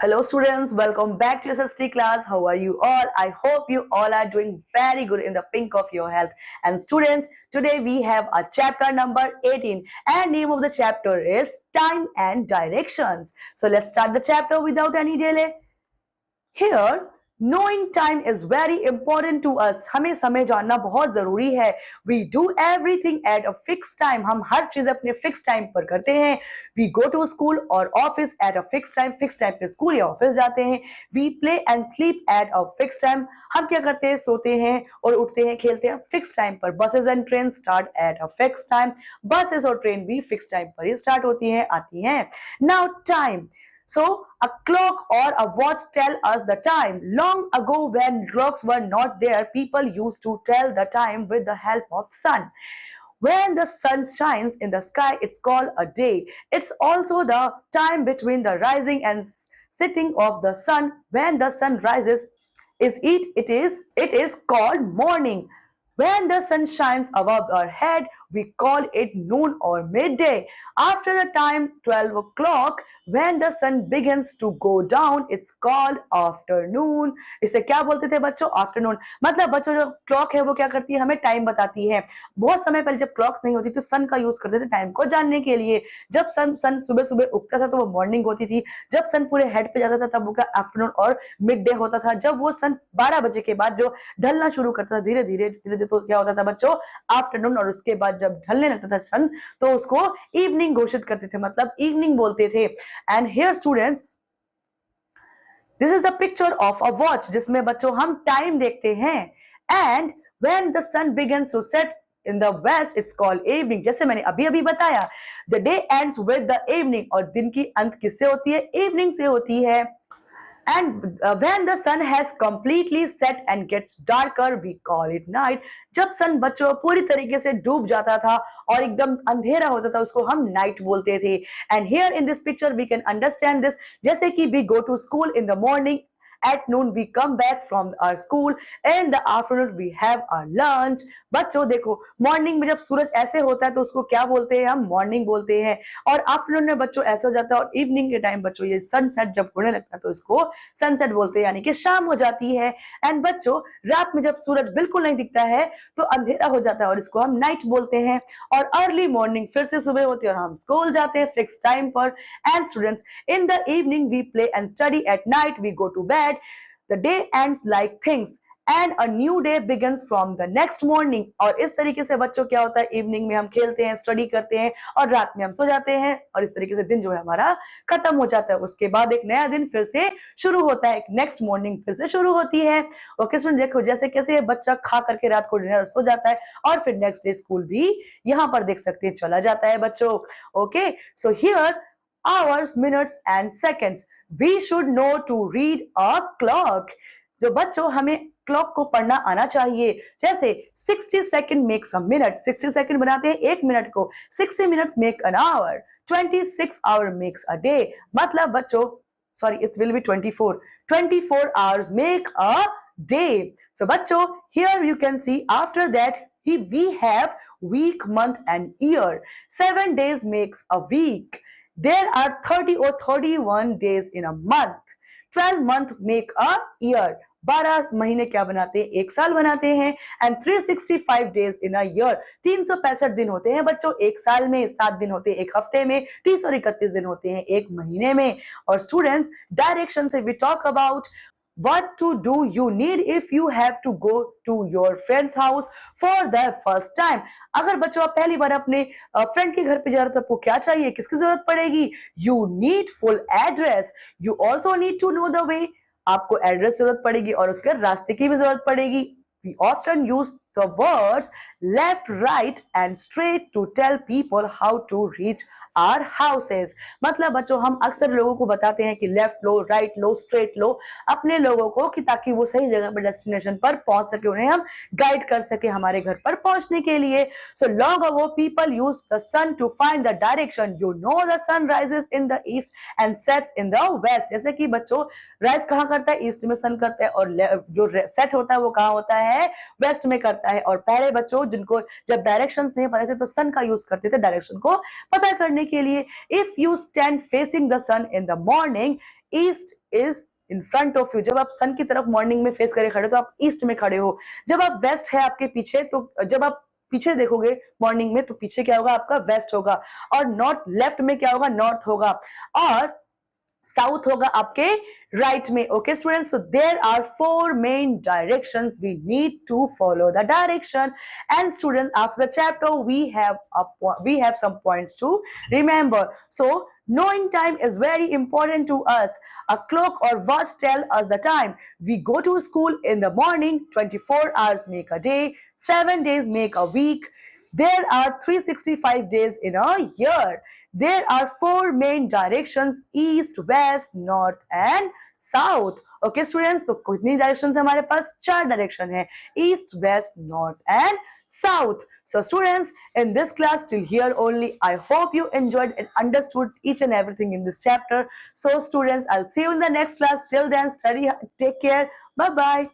Hello students, welcome back to SST class. How are you all? I hope you all are doing very good in the pink of your health. And students, today we have a chapter number 18 and name of the chapter is Time and Directions. So let's start the chapter without any delay. Here, knowing time is very important to us. हमें समय जानना बहुत जरूरी है. We do everything at a fixed time. हम हर चीज अपने fixed time पर करते हैं. We go to school और office at a fixed time. Fixed time पे school या office जाते हैं. We play and sleep at a fixed time. हम क्या करते हैं? सोते हैं और उठते हैं, खेलते हैं fixed time पर. Buses and trains start at a fixed time. Buses और train भी fixed time पर ही start होती हैं, आती हैं. Now time. So a clock or a watch tell us the time. Long ago when clocks were not there, people used to tell the time with the help of sun. When the sun shines in the sky, it's called a day. It's also the time between the rising and setting of the sun. When the sun rises, it is called morning. When the sun shines above our head, we call it noon or midday. After the time 12 o'clock, when the sun begins to go down, it's called afternoon. इसे क्या बोलते थे बच्चों? Afternoon. मतलब बच्चों जो clock है वो क्या करती है? हमें टाइम बताती है. बहुत समय पहले जब क्लॉक्स नहीं होती तो सन का यूज करते थे टाइम को जानने के लिए. जब सन सुबह सुबह उगता था तो वो मॉर्निंग होती थी. जब सन पूरे हेड पे जाता था तब वो क्या आफ्टरनून और मिड डे होता था. जब वो सन 12 बजे के बाद जो ढलना शुरू करता था धीरे धीरे तो क्या होता था बच्चों? आफ्टरनून. और उसके बाद जब ढलने लगता था सन तो उसको इवनिंग घोषित करते थे, मतलब इवनिंग बोलते थे. And here students, this is the picture of a watch जिसमें बच्चों हम टाइम देखते हैं. And when the sun begins to set in the west, it's called evening. जैसे मैंने अभी अभी बताया, the day ends with the evening. और दिन की अंत किससे होती है? इवनिंग से होती है. And when the sun has completely set and gets darker, we call it night. जब सन बच्चों पूरी तरीके से डूब जाता था और एकदम अंधेरा होता था उसको हम नाइट बोलते थे. And here in this picture we can understand this. जैसे कि we go to school in the morning. At noon we come back from our school. In the afternoon we have our lunch. बच्चों देखो, morning में जब सूरज ऐसे होता है तो उसको क्या बोलते हैं? हम मॉर्निंग बोलते हैं. और आफ्टरनून में बच्चों ऐसे हो जाता है. और इवनिंग के टाइम बच्चों ये सनसेट जब होने लगता है तो इसको सनसेट बोलते हैं, यानी कि शाम हो जाती है. एंड बच्चों रात में जब सूरज बिल्कुल नहीं दिखता है तो अंधेरा हो जाता है और इसको हम नाइट बोलते हैं. और अर्ली मॉर्निंग फिर से सुबह होती है और हम स्कूल जाते हैं फिक्स टाइम पर. And students, in the evening we play and study. At night we go to bed. The day ends like things and a new day begins from the next morning. और इस तरीके से बच्चों क्या होता है? Evening में हम खेलते हैं, स्टडी करते हैं और रात में हम सो जाते हैं. और इस तरीके से दिन जो है हमारा खत्म हो जाता है. उसके बाद एक नया दिन फिर से शुरू होता है, एक नेक्स्ट मॉर्निंग फिर से शुरू होती है. ओके स्टूडेंट, देखो जैसे कैसे बच्चा खा करके रात को डिनर सो जाता है और फिर नेक्स्ट डे स्कूल भी यहाँ पर देख सकते हैं चला जाता है बच्चों. Okay, so here hours, minutes and seconds. We should know to read a clock. जो बच्चों हमें क्लॉक को पढ़ना आना चाहिए. जैसे 60 second makes a minute. 60 second बनाते हैं एक मिनट को. 60 minutes make an hour. 26 hour makes a day. मतलब बच्चों, sorry, it will be 24. 24 hours make a day. So बच्चों, here you can see after that we have week, month and year. 7 days makes a week. There are 30 or 31 days in a month. 12 month make a year. 12 महीने क्या बनाते हैं? एक साल बनाते हैं. And 365 days in a year. 365 दिन होते हैं बच्चों एक साल में. 7 दिन होते हैं एक हफ्ते में. 30 और 31 दिन होते हैं एक महीने में. और स्टूडेंट्स, डायरेक्शन से we talk about what to do you need if you have to go to your friend's house for the first time. अगर बच्चों आप पहली बार अपने फ्रेंड के घर पे जा रहे हो तो आपको क्या चाहिए? किसकी जरूरत पड़ेगी? You need full address. You also need to know the way. आपको एड्रेस जरूरत पड़ेगी और उसके रास्ते की भी जरूरत पड़ेगी. We often use the words left, right and straight to tell people how to reach our houses. मतलब बच्चों हम अक्सर लोगों को बताते हैं कि लेफ्ट लो, राइट लो, स्ट्रेट लो अपने लोगों को, कि ताकि वो सही जगह पर डेस्टिनेशन पर पहुंच सके, उन्हें हम गाइड कर सके हमारे घर पर पहुंचने के लिए. So long ago people used the sun to find the direction. You know the sun rises in the east and sets in the west. जैसे कि बच्चों राइज कहाँ करता है? ईस्ट में सन करता है. और जो सेट होता है वो कहाँ होता है? वेस्ट में करता है. और पहले बच्चों जिनको जब डायरेक्शंस नहीं पता थे तो सन का यूज करते थे डायरेक्शन को पता करने के लिए. If you stand facing the sun in the morning, east is in front of you. जब आप सन की तरफ मॉर्निंग में फेस करे खड़े हो तो आप ईस्ट में खड़े हो. जब आप वेस्ट है आपके पीछे, तो जब आप पीछे देखोगे मॉर्निंग में तो पीछे क्या होगा आपका, वेस्ट होगा. और नॉर्थ, लेफ्ट में क्या होगा, नॉर्थ होगा. और साउथ होगा आपके राइट में. Okay students, so there are 4 main directions. We need to follow the direction. And students, after the chapter we have some points to remember. So knowing time is very important to us. A clock or watch tell us the time. We go to school in the morning. 24 hours make a day, 7 days make a week. There are 365 days in a year. There are 4 main directions: east, west, north and south. Okay students, तो कितनी direction है हमारे पास, 4 direction है, east, west, north and south. So students, in this class till here only, I hope you enjoyed and understood each and everything in this chapter. So students, I'll see you in the next class. Till then, study, take care, bye bye.